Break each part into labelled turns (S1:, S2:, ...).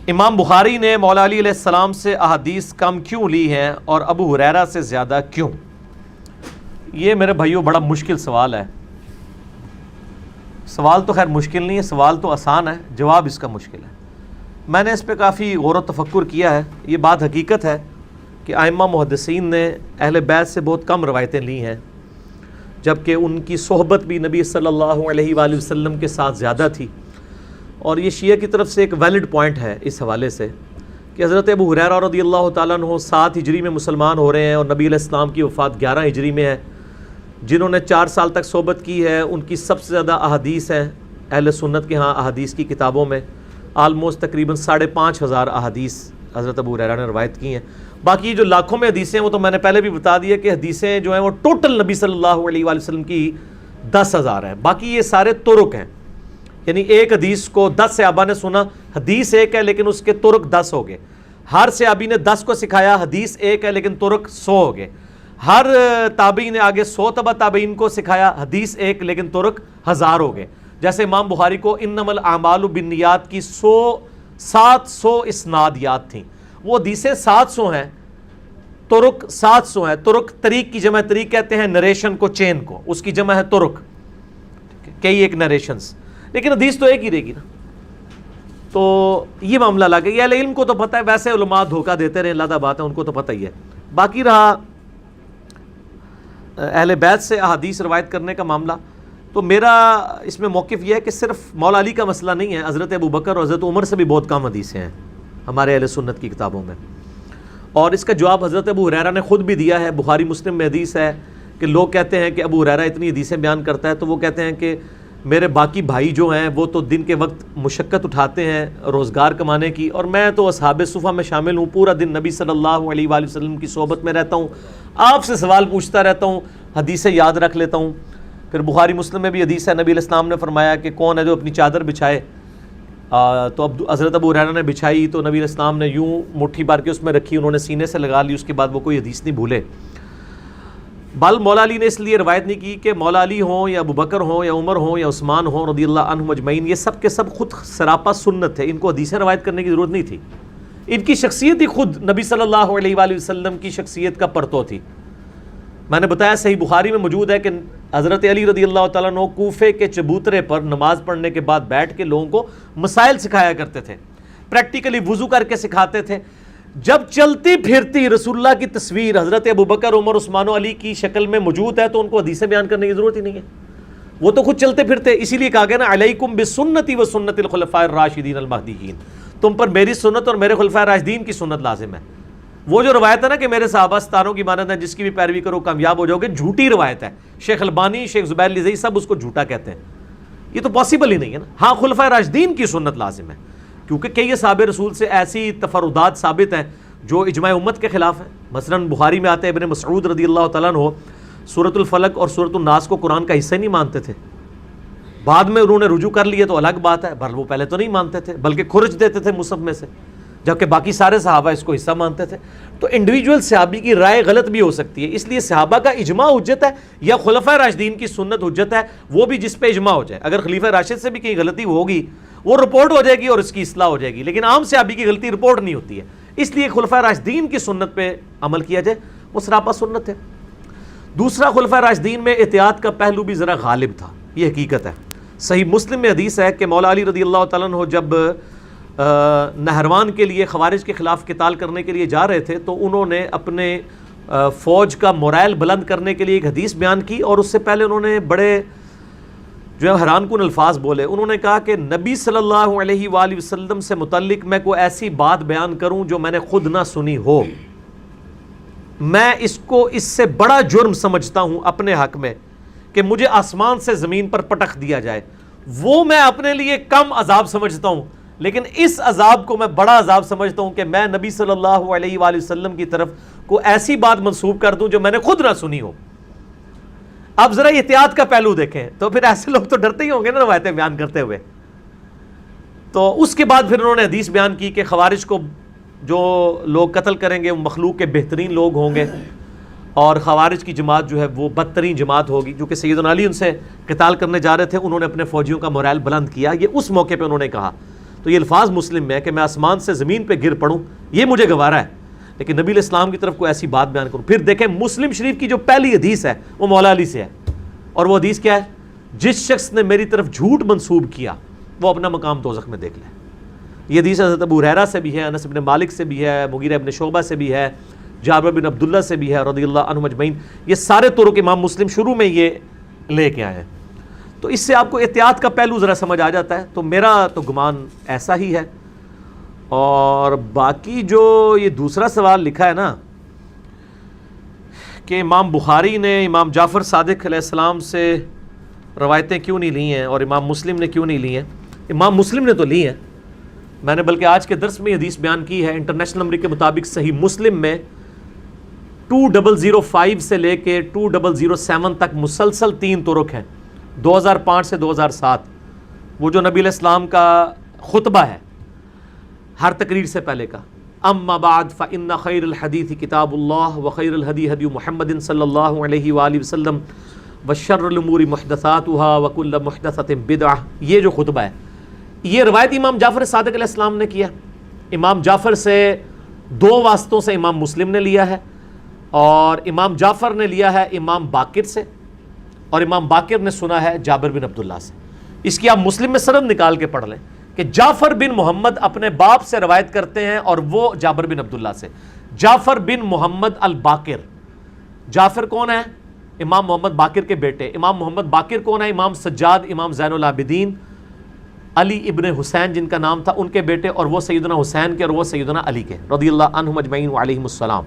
S1: امام بخاری نے مولا علی علیہ السلام سے احادیث کم کیوں لی ہیں اور ابو ہریرہ سے زیادہ کیوں؟ یہ میرے بھائیوں بڑا مشکل سوال ہے. سوال تو خیر مشکل نہیں ہے، سوال تو آسان ہے، جواب اس کا مشکل ہے. میں نے اس پہ کافی غور و تفکر کیا ہے. یہ بات حقیقت ہے کہ ائمہ محدثین نے اہل بیت سے بہت کم روایتیں لی ہیں، جبکہ ان کی صحبت بھی نبی صلی اللہ علیہ وآلہ وسلم کے ساتھ زیادہ تھی. اور یہ شیعہ کی طرف سے ایک ویلڈ پوائنٹ ہے اس حوالے سے کہ حضرت ابو ہریرہ رضی اللہ تعالیٰ عنہ 7 ہجری میں مسلمان ہو رہے ہیں اور نبی علیہ السلام کی وفات 11 ہجری میں ہے. جنہوں نے 4 سال تک صحبت کی ہے ان کی سب سے زیادہ احادیث ہیں اہل سنت کے ہاں احادیث کی کتابوں میں. آلموسٹ تقریباً 5,500 احادیث حضرت ابو ہریرہ نے روایت کی ہیں. باقی جو لاکھوں میں حدیثیں ہیں وہ تو میں نے پہلے بھی بتا دیا کہ حدیثیں جو ہیں وہ ٹوٹل نبی صلی اللہ علیہ وآلہ وسلم کی 10,000 ہیں. باقی یہ سارے طرق ہیں، یعنی ایک حدیث کو 10 صحابہ نے سنا، حدیث ایک ہے لیکن اس کے طرق 10 ہو گئے. ہر صحابی نے 10 کو سکھایا، حدیث ایک ہے لیکن طرق 100 ہو گئے. ہر تابعی نے آگے 100 تبع تابعین کو سکھایا، حدیث ایک لیکن طرق 1000 ہو گئے. جیسے امام بخاری کو انما الاعمال بالنیات کی 700 اسنادیات تھیں، وہ حدیثیں 700 ہیں، طرق 700 ہیں. طرق طریق کی جمع، طریق کہتے ہیں نریشن کو، چین کو، اس کی جمع ہے طرق، کئی ایک نریشنز، لیکن حدیث تو ایک ہی رہے گی نا. تو یہ معاملہ لگا. یہ اہل علم کو تو پتہ ہے، ویسے علماء دھوکہ دیتے رہے، اللہ بات ہے، ان کو تو پتہ ہی ہے. باقی رہا اہل بیت سے احادیث روایت کرنے کا معاملہ، تو میرا اس میں موقف یہ ہے کہ صرف مولا علی کا مسئلہ نہیں ہے، حضرت ابو بکر اور حضرت عمر سے بھی بہت کم حدیثیں ہیں ہمارے اہل سنت کی کتابوں میں. اور اس کا جواب حضرت ابو ہریرہ نے خود بھی دیا ہے. بخاری مسلم میں حدیث ہے کہ لوگ کہتے ہیں کہ ابو ہریرہ اتنی حدیثیں بیان کرتا ہے، تو وہ کہتے ہیں کہ میرے باقی بھائی جو ہیں وہ تو دن کے وقت مشقت اٹھاتے ہیں روزگار کمانے کی، اور میں تو اصحاب صفہ میں شامل ہوں، پورا دن نبی صلی اللہ علیہ وآلہ وسلم کی صحبت میں رہتا ہوں، آپ سے سوال پوچھتا رہتا ہوں، حدیثیں یاد رکھ لیتا ہوں. پھر بخاری مسلم میں بھی حدیث ہے، نبی علیہ السلام نے فرمایا کہ کون ہے جو اپنی چادر بچھائے، تو اب حضرت ابو ہریرہ نے بچھائی تو نبی علیہ السلام نے یوں مٹھی بھر کے اس میں رکھی، انہوں نے سینے سے لگا لی، اس کے بعد وہ کوئی حدیث نہیں بھولے. بل مولا علی نے اس لیے روایت نہیں کی کہ مولا علی ہوں یا ابو بکر ہوں یا عمر ہوں یا عثمان ہوں رضی اللہ عنہم اجمعین، یہ سب کے سب خود سراپا سنت تھے، ان کو حدیثیں روایت کرنے کی ضرورت نہیں تھی. ان کی شخصیت ہی خود نبی صلی اللہ علیہ وآلہ وسلم کی شخصیت کا پرتو تھی. میں نے بتایا صحیح بخاری میں موجود ہے کہ حضرت علی رضی اللہ تعالیٰ عنہ کوفے کے چبوترے پر نماز پڑھنے کے بعد بیٹھ کے لوگوں کو مسائل سکھایا کرتے تھے، پریکٹیکلی وضو کر کے سکھاتے تھے. جب چلتی پھرتی رسول اللہ کی تصویر حضرت ابو بکر عمر عثمان و علی کی شکل میں موجود ہے تو ان کو حدیثیں بیان کرنے کی ضرورت ہی نہیں ہے، وہ تو خود چلتے پھرتے. اسی لیے کہا گیا نا علیکم بسنتی و سنت الخلفاء الراشدین المہدیین، تم پر میری سنت اور میرے خلفاء راشدین کی سنت لازم ہے. وہ جو روایت ہے نا کہ میرے صحابہ ستاروں کی مانند ہیں، جس کی بھی پیروی کرو کامیاب ہو جاؤ گے، جھوٹی روایت ہے. شیخ البانی، شیخ زبیر لزئی سب اس کو جھوٹا کہتے ہیں. یہ تو پاسبل ہی نہیں ہے نا. ہاں خلفاء راشدین کی سنت لازم ہے، کیونکہ کئی صحابہ رسول سے ایسی تفردات ثابت ہیں جو اجماع امت کے خلاف ہیں. مثلا بخاری میں آتے ہیں ابن مسعود رضی اللہ تعالیٰ عنہ سورۃ الفلق اور سورۃ الناس کو قرآن کا حصہ نہیں مانتے تھے. بعد میں انہوں نے رجوع کر لیے تو الگ بات ہے، بل وہ پہلے تو نہیں مانتے تھے، بلکہ خرج دیتے تھے مصحف میں سے، جبکہ باقی سارے صحابہ اس کو حصہ مانتے تھے. تو انڈیویجول صحابی کی رائے غلط بھی ہو سکتی ہے، اس لیے صحابہ کا اجماع حجت ہے یا خلفاء راشدین کی سنت حجت ہے، وہ بھی جس پہ اجماع ہو جائے. اگر خلیفہ راشد سے بھی کہیں غلطی ہوگی وہ رپورٹ ہو جائے گی اور اس کی اصلاح ہو جائے گی، لیکن عام صحابی کی غلطی رپورٹ نہیں ہوتی ہے. اس لیے خلفاء راشدین کی سنت پہ عمل کیا جائے، وہ سراپا سنت ہے. دوسرا، خلفاء راشدین میں احتیاط کا پہلو بھی ذرا غالب تھا، یہ حقیقت ہے. صحیح مسلم میں حدیث ہے کہ مولا علی رضی اللہ تعالیٰ عنہ جب نہروان کے لیے خوارج کے خلاف قتال کرنے کے لیے جا رہے تھے تو انہوں نے اپنے فوج کا مورائل بلند کرنے کے لیے ایک حدیث بیان کی، اور اس سے پہلے انہوں نے بڑے جو ہے حیران کن الفاظ بولے. انہوں نے کہا کہ نبی صلی اللہ علیہ وآلہ وسلم سے متعلق میں کوئی ایسی بات بیان کروں جو میں نے خود نہ سنی ہو، میں اس کو اس سے بڑا جرم سمجھتا ہوں اپنے حق میں کہ مجھے آسمان سے زمین پر پٹخ دیا جائے. وہ میں اپنے لیے کم عذاب سمجھتا ہوں، لیکن اس عذاب کو میں بڑا عذاب سمجھتا ہوں کہ میں نبی صلی اللہ علیہ وآلہ وسلم کی طرف کو ایسی بات منسوب کر دوں جو میں نے خود نہ سنی ہو. اب ذرا احتیاط کا پہلو دیکھیں تو پھر ایسے لوگ تو ڈرتے ہی ہوں گے نا روایتیں بیان کرتے ہوئے. تو اس کے بعد پھر انہوں نے حدیث بیان کی کہ خوارج کو جو لوگ قتل کریں گے وہ مخلوق کے بہترین لوگ ہوں گے، اور خوارج کی جماعت جو ہے وہ بدترین جماعت ہوگی. جو کہ سیدنا علی ان سے قتال کرنے جا رہے تھے، انہوں نے اپنے فوجیوں کا مورائل بلند کیا، یہ اس موقع پہ انہوں نے کہا. تو یہ الفاظ مسلم میں ہے کہ میں آسمان سے زمین پہ گر پڑوں یہ مجھے گوارا ہے، لیکن نبی علیہ السلام کی طرف کوئی ایسی بات بیان کروں۔ پھر دیکھیں مسلم شریف کی جو پہلی حدیث ہے وہ مولا علی سے ہے، اور وہ حدیث کیا ہے؟ جس شخص نے میری طرف جھوٹ منسوب کیا وہ اپنا مقام دوزخ میں دیکھ لے۔ یہ حدیث حضرت ابو ہریرہ سے بھی ہے، انس بن مالک سے بھی ہے، مغیرہ بن شعبہ سے بھی ہے، جابر بن عبداللہ سے بھی ہے رضی اللہ عنہم اجمعین۔ یہ سارے طرق امام مسلم شروع میں یہ لے کے آئے ہیں، تو اس سے آپ کو احتیاط کا پہلو ذرا سمجھ آ جاتا ہے۔ تو میرا تو گمان ایسا ہی ہے۔ اور باقی جو یہ دوسرا سوال لکھا ہے نا کہ امام بخاری نے امام جعفر صادق علیہ السلام سے روایتیں کیوں نہیں لی ہیں اور امام مسلم نے کیوں نہیں لی ہیں، امام مسلم نے تو لی ہیں۔ میں نے بلکہ آج کے درس میں یہ حدیث بیان کی ہے، انٹرنیشنل نمبر کے مطابق صحیح مسلم میں 2005 سے لے کے 2007 تک مسلسل 3 طرق ہیں، 2005 سے 2007، وہ جو نبی علیہ السلام کا خطبہ ہے ہر تقریر سے پہلے کا، اما بعد فإن خیر الحدیث کتاب اللہ وخیر الہدی ہدی محمد صلی اللہ علیہ وآلہ وسلم وشر الامور محدثاتها وکل محدثۃ بدعہ، یہ جو خطبہ ہے یہ روایت امام جعفر صادق علیہ السلام نے کیا۔ امام جعفر سے 2 واسطوں سے امام مسلم نے لیا ہے، اور امام جعفر نے لیا ہے امام باقر سے، اور امام باقر نے سنا ہے جابر بن عبداللہ سے۔ اس کی آپ مسلم میں سند نکال کے پڑھ لیں کہ جعفر بن محمد اپنے باپ سے روایت کرتے ہیں اور وہ جابر بن عبداللہ سے۔ جعفر بن محمد الباقر، جعفر کون ہے؟ امام محمد باقر کے بیٹے۔ امام محمد باقر کون ہے؟ امام سجاد، امام زین العابدین، علی ابن حسین جن کا نام تھا، ان کے بیٹے، اور وہ سیدنا حسین کے اور وہ سیدنا علی کے رضی اللہ عنہم اجمعین وعلیہم السلام۔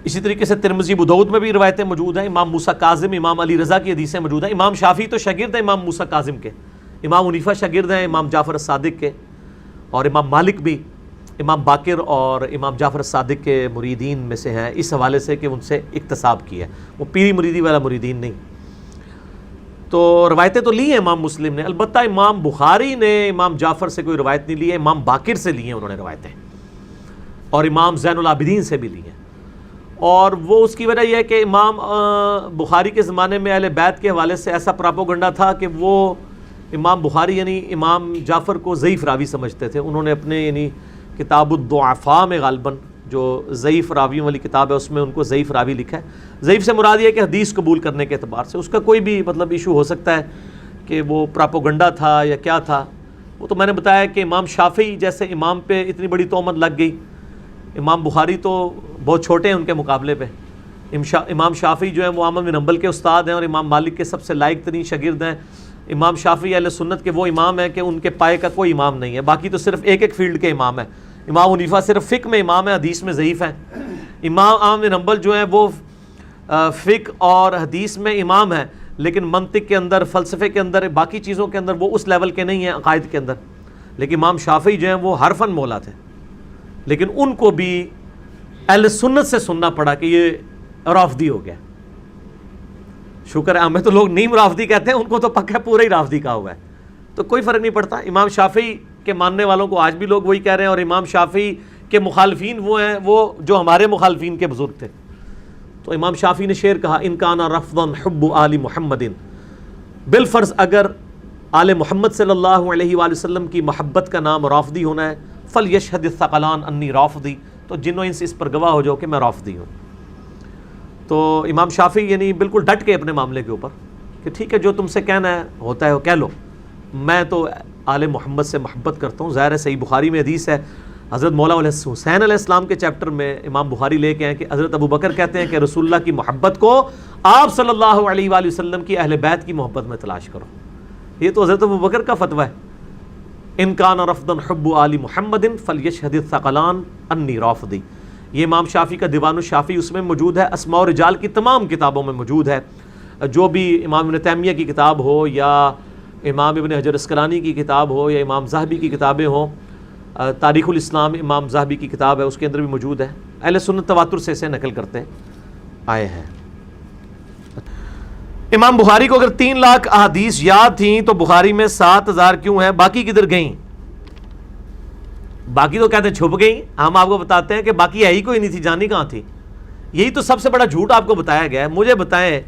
S1: اسی طریقے سے ترمذی ابو داؤد میں بھی روایتیں موجود ہیں، امام موسیٰ کاظم، امام علی رضا کی حدیثیں موجود ہیں۔ امام شافعی تو شاگرد ہیں امام موسیٰ کاظم کے، امام حنیفہ شاگرد ہیں امام جعفر الصادق کے، اور امام مالک بھی امام باقر اور امام جعفر الصادق کے مریدین میں سے ہیں، اس حوالے سے کہ ان سے اکتساب کیا ہے، وہ پیری مریدی والا مریدین نہیں۔ تو روایتیں تو لی ہیں امام مسلم نے، البتہ امام بخاری نے امام جعفر سے کوئی روایت نہیں لی ہے، امام باقر سے لی ہیں انہوں نے روایتیں، اور امام زین العابدین سے بھی لی ہیں۔ اور وہ اس کی وجہ یہ ہے کہ امام بخاری کے زمانے میں اہل بیت کے حوالے سے ایسا پراپوگنڈا تھا کہ وہ امام بخاری یعنی امام جعفر کو ضعیف راوی سمجھتے تھے۔ انہوں نے اپنے یعنی کتاب الضعفاء میں غالباً جو ضعیف راویوں والی کتاب ہے اس میں ان کو ضعیف راوی لکھا ہے۔ ضعیف سے مراد یہ ہے کہ حدیث قبول کرنے کے اعتبار سے اس کا کوئی بھی مطلب ایشو ہو سکتا ہے کہ وہ پراپوگنڈا تھا یا کیا تھا۔ وہ تو میں نے بتایا کہ امام شافعی جیسے امام پہ اتنی بڑی تہمت لگ گئی، امام بخاری تو بہت چھوٹے ہیں ان کے مقابلے پہ۔ امام شافعی جو ہیں وہ احمد بن حنبل کے استاد ہیں اور امام مالک کے سب سے لائق ترین شاگرد ہیں۔ امام شافعی اہل سنت کے وہ امام ہیں کہ ان کے پائے کا کوئی امام نہیں ہے، باقی تو صرف ایک فیلڈ کے امام ہیں۔ امام حنیفہ صرف فقہ میں امام ہے، حدیث میں ضعیف ہیں۔ امام احمد بن حنبل جو ہیں وہ فقہ اور حدیث میں امام ہیں، لیکن منطق کے اندر، فلسفے کے اندر، باقی چیزوں کے اندر وہ اس لیول کے نہیں ہیں، عقائد کے اندر۔ لیکن امام شافعی جو ہیں وہ حرفاً مولا تھے، لیکن ان کو بھی اہل سنت سے سننا پڑا کہ یہ رافضی ہو گیا۔ شکر ہے ہمیں تو لوگ نیم رافضی کہتے ہیں، ان کو تو پکا پورا ہی رافضی کہا ہوا ہے، تو کوئی فرق نہیں پڑتا۔ امام شافعی کے ماننے والوں کو آج بھی لوگ وہی کہہ رہے ہیں، اور امام شافعی کے مخالفین وہ ہیں وہ جو ہمارے مخالفین کے بزرگ تھے۔ تو امام شافعی نے شعر کہا، ان کان رفضا حب آل محمد، بالفرض اگر آل محمد صلی اللہ علیہ وآلہ وسلم کی محبت کا نام رافضی ہونا ہے، فلیشہد الثقلان انی رافضی، تو جنوں انس اس پر گواہ ہو جاؤ کہ میں رافضی ہوں۔ تو امام شافعی یعنی بالکل ڈٹ کے اپنے معاملے کے اوپر کہ ٹھیک ہے جو تم سے کہنا ہے ہوتا ہے وہ کہہ لو، میں تو آل محمد سے محبت کرتا ہوں۔ ظاہر ہے صحیح بخاری میں حدیث ہے، حضرت مولا حسین علیہ السلام کے چیپٹر میں امام بخاری لے کے ہیں کہ حضرت ابو بکر کہتے ہیں کہ رسول اللہ کی محبت کو آپ صلی اللہ علیہ وآلہ وسلم کی اہل بیت کی محبت میں تلاش کرو۔ یہ تو حضرت ابو بکر کا فتویٰ ہے، ان کان رفضا حب آل محمد فلیشہد الثقلان انی رافضی۔ یہ امام شافعی کا دیوان الشافعی اس میں موجود ہے، اسماء و رجال کی تمام کتابوں میں موجود ہے۔ جو بھی امام ابن تیمیہ کی کتاب ہو یا امام ابن حجر اسقلانی کی کتاب ہو یا امام ذہبی کی کتابیں ہوں، تاریخ الاسلام امام ذہبی کی کتاب ہے اس کے اندر بھی موجود ہے۔ اہل سنت تواتر سے اسے نقل کرتے آئے ہیں۔ امام بخاری کو اگر 3 لاکھ احادیث یاد تھیں تو بخاری میں 7000 کیوں ہیں؟ باقی کدھر گئیں؟ باقی تو کہتے ہیں چھپ گئیں، ہم آپ کو بتاتے ہیں کہ باقی ہے ہی کوئی نہیں تھی، جانی کہاں تھی؟ یہی تو سب سے بڑا جھوٹ آپ کو بتایا گیا ہے۔ مجھے بتائیں،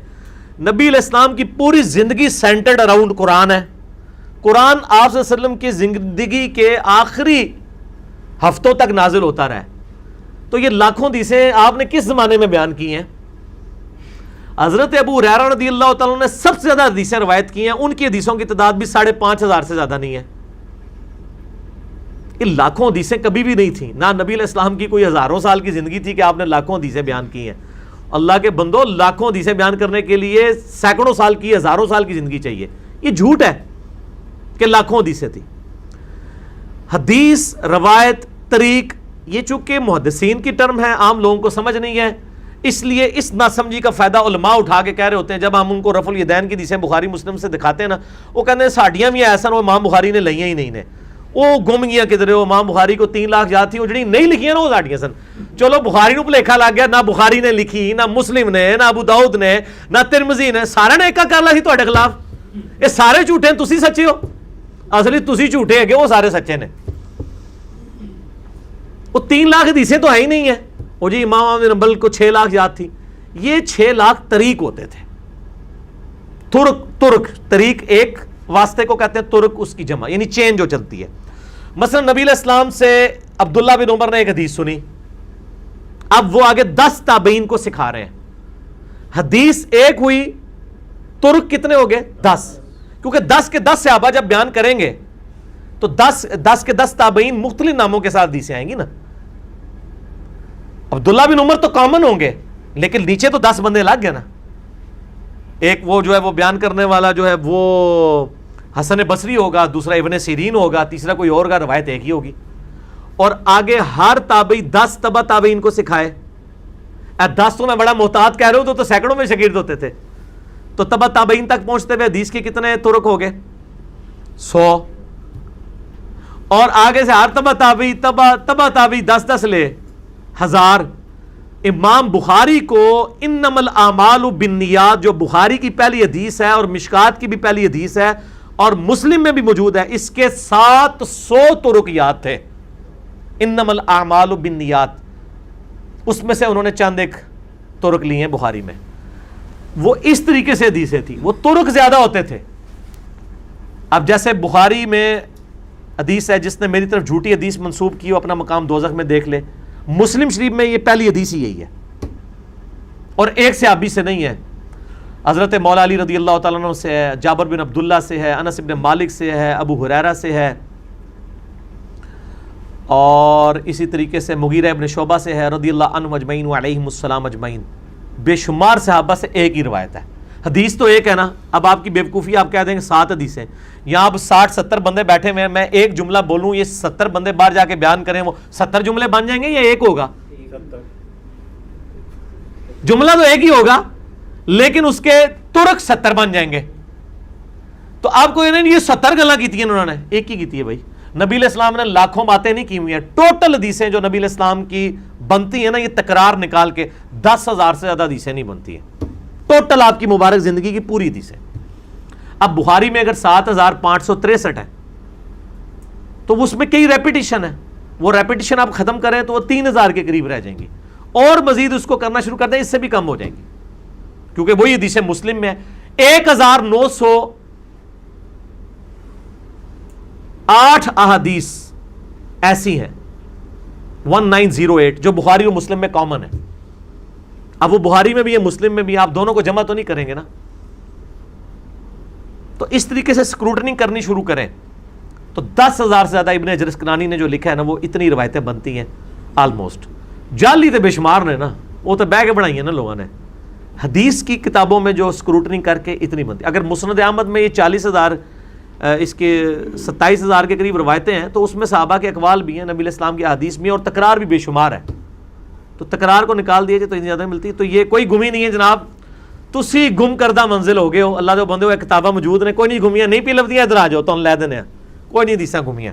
S1: نبی علیہ السلام کی پوری زندگی سینٹرڈ اراؤنڈ قرآن ہے، قرآن آپ صلی اللہ علیہ وسلم کی زندگی کے آخری ہفتوں تک نازل ہوتا رہا ہے. تو یہ لاکھوں حدیثیں آپ نے کس زمانے میں بیان کی ہیں؟ حضرت ابو ہریرہ رضی اللہ تعالیٰ نے سب سے زیادہ حدیثیں روایت کی ہیں، ان کی حدیثوں کی تعداد بھی 5,500 سے زیادہ نہیں ہے. یہ لاکھوں حدیثیں کبھی بھی نہیں تھیں، نہ نبی علیہ السلام کی کوئی ہزاروں سال کی زندگی تھی کہ آپ نے لاکھوں حدیثیں بیان کی ہیں. اللہ کے بندو، لاکھوں حدیثیں بیان کرنے کے لیے سینکڑوں سال کی، ہزاروں سال کی زندگی چاہیے. یہ جھوٹ ہے کہ لاکھوں حدیثیں تھیں. حدیث، روایت، طریق، یہ چونکہ محدثین کی ٹرم ہے، عام لوگوں کو سمجھ نہیں ہے، اس لیے اس ناسمجھی کا فائدہ علماء اٹھا کے کہہ رہے ہوتے ہیں. جب ہم ان کو رفع الیدین کی حدیثیں بخاری مسلم سے دکھاتے ہیں نا، وہ کہتے ہیں ساڈیاں بھی ایسا وہ امام بخاری نے لئیاں ہی نہیں نے، وہ گم گیا کدھر. وہ امام بخاری کو 3 لاکھ یاد تھی، وہ جڑی نہیں لکھیاں نا وہ ساڈیاں سن. چلو بخاری نو بھلیکھا لگ گیا، نہ بخاری نے لکھی، نہ مسلم نے، نہ ابو داؤد نے، نہ ترمذی نے، سارے نے ایکا کر لا سی تہاڈے خلاف. یہ سارے جھوٹے ہیں، تسی سچے ہو. اصلی تسی جھوٹے ہیں کہ وہ سارے سچے نے. وہ 3 لاکھ حدیثیں تو ہے ہی نہیں ہیں. وہ جی امام احمد بن حنبل کو 6 لاکھ یاد تھی. یہ 6 لاکھ طریق ہوتے تھے. ترک طریق ایک واسطے کو کہتے ہیں، ترک اس کی جمع، یعنی چین جو چلتی ہے. مثلا نبی علیہ السلام سے عبداللہ بن عمر نے ایک حدیث سنی، اب وہ آگے 10 تابعین کو سکھا رہے ہیں. حدیث ایک ہوئی، ترک کتنے ہو گئے؟ 10. کیونکہ 10 کے 10 صحابہ جب بیان کریں گے تو 10 کے 10 تابعین مختلف ناموں کے ساتھ حدیثیں آئیں گی نا. عبداللہ بن عمر تو کامن ہوں گے، لیکن نیچے تو 10 بندے لگ گئے نا. ایک وہ جو ہے وہ بیان کرنے والا جو ہے وہ حسن بصری ہوگا، دوسرا ابن سیرین ہوگا، تیسرا کوئی اور ہوگا، روایت ایک ہی ہوگی. اور آگے ہر تابعی 10 تبع تابعین کو سکھائے. 10 تو میں بڑا محتاط کہہ رہا ہوں، تو سینکڑوں میں شاگرد ہوتے تھے. تو تبع تابعین تک پہنچتے ہوئے حدیث کے کتنے ترک ہو گئے؟ 100. اور آگے سے ہر تبع تابعی 10 لے 1000. امام بخاری کو انما الاعمال بالنیات، جو بخاری کی پہلی حدیث ہے اور مشکات کی بھی پہلی حدیث ہے اور مسلم میں بھی موجود ہے، اس کے 700 ترک یاد تھے. انما الاعمال بالنیات، اس میں سے انہوں نے چند ایک ترک لیے ہیں بخاری میں. وہ اس طریقے سے حدیثیں تھیں، وہ ترک زیادہ ہوتے تھے. اب جیسے بخاری میں حدیث ہے، جس نے میری طرف جھوٹی حدیث منسوب کی وہ اپنا مقام دوزخ میں دیکھ لے. مسلم شریف میں یہ پہلی حدیث ہی یہی ہے، اور ایک صحابی سے نہیں ہے. حضرت مولا علی رضی اللہ تعالیٰ عنہ سے ہے، جابر بن عبداللہ سے ہے، انس بن مالک سے ہے، ابو ہریرہ سے ہے، اور اسی طریقے سے مغیرہ ابن شعبہ سے ہے رضی اللہ عنہ اجمعین وعلیہم السلام اجمعین. بے شمار صحابہ سے ایک ہی روایت ہے. حدیث تو ایک ہے نا. اب آپ کی بیوقوفی، آپ کہہ دیں گے 7 حدیثیں. یہاں اب 60-70 بندے بیٹھے ہوئے ہیں، میں ایک جملہ بولوں، یہ 70 بندے باہر جا کے بیان کریں، وہ 70 جملے بن جائیں گے یا ایک ہوگا؟ جملہ تو ایک ہی ہوگا، لیکن اس کے ترک 70 بن جائیں گے. تو آپ کو یہ 70 گلاں کی تھی انہوں نے، ایک ہی کی ہے بھائی. نبی علیہ السلام نے لاکھوں باتیں نہیں کی ہوئی ہیں. ٹوٹل حدیثیں جو نبی علیہ السلام کی بنتی ہیں نا، یہ تکرار نکال کے 10,000 سے زیادہ حدیثیں نہیں بنتی ہیں. ٹوٹل آپ کی مبارک زندگی کی پوری حدیثیں. اب بخاری میں اگر 7,563 ہے تو اس میں کئی ریپیٹیشن ہے. وہ ریپیٹیشن آپ ختم کریں تو وہ 3,000 کے قریب رہ جائیں گی، اور مزید اس کو کرنا شروع کر دیں اس سے بھی کم ہو جائیں گی، کیونکہ وہی حدیثیں مسلم میں 1908 احادیث ایسی ہیں 1908 جو بخاری اور مسلم میں کامن ہے. اب وہ بخاری میں بھی ہے، مسلم میں بھی، آپ دونوں کو جمع تو نہیں کریں گے نا. تو اس طریقے سے سکروٹنی کرنی شروع کریں تو 10,000 سے زیادہ ابن حجر اسقلانی نے جو لکھا ہے نا، وہ اتنی روایتیں بنتی ہیں آلموسٹ. جعلی تو بے شمار نے نا، وہ تو بہ کے بنائی ہیں نا لوگوں نے. حدیث کی کتابوں میں جو سکروٹنی کر کے اتنی بنتی. اگر مسند احمد میں یہ 40,000 اس کے 27,000 کے قریب روایتیں ہیں، تو اس میں صحابہ کے اقوال بھی ہیں، نبی علیہ السلام کی احادیث بھی ہیں، اور تکرار بھی بے شمار ہے. تو تکرار کو نکال دیے تو اتنی زیادہ ملتی. تو یہ کوئی گمی نہیں ہے جناب، تسی گم کردہ منزل ہو گئے ہو. اللہ دے بندے ہو کتاباں موجود نے، کوئی نہیں گمیاں نہیں پی لفدیاں، ادھر آ جاؤ تو لے دینے ہیں، کوئی نہیں حدیثاں گمیاں.